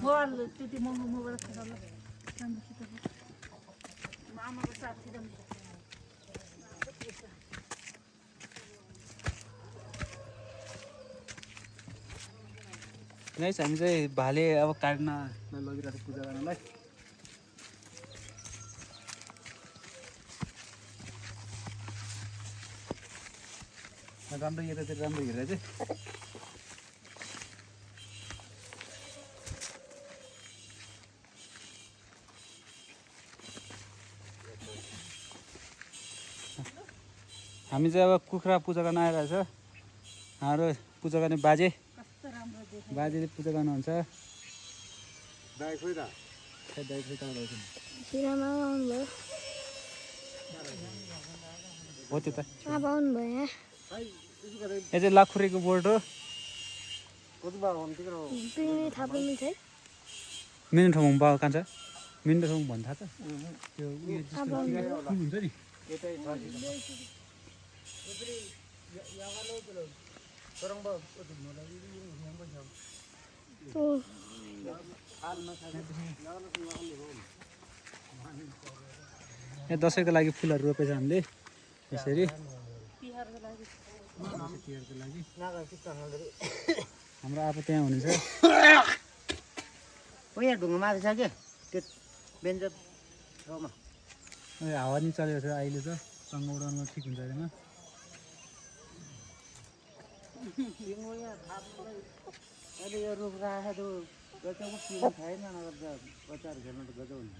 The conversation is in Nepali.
मोबाइल त्यति महँगो मोबाइल खेल्न आमाको साथी गाइस हामी चाहिँ भाले अब काट्न लगिरहेको छ पूजा गर्नलाई। राम्रो यतातिर राम्रो हेरेर चाहिँ हामी चाहिँ अब कुखुरा पूजा गर्न आइरहेछ। हाम्रो पूजा गर्ने बाजेले पूजा गर्नुहुन्छ। दाइ खोइ त हो त्यो त यो चाहिँ लाखुरीको बोर्ड हो। मेन ठाउँमा बाउ कहाँ छ? मेन ठाउँमा भन्नु थाहा छ त्यो हुन्छ नि यहाँ दसैँको लागि फुलहरू रोपेछ हामीले यसरी तिहारको लागि। हाम्रो आफू त्यहाँ हुनेछ। यहाँ ढुङ्गा माथि छ क्या त्यो बेन्च ठाउँमा हावा नि चलेको छ अहिले त सँग उडाउनमा ठिक हुन्छ अरे अहिले यो रुख राखेको गजब छैन नगर्दा बच्चाहरू खेल्नु त गजब हुन्छ।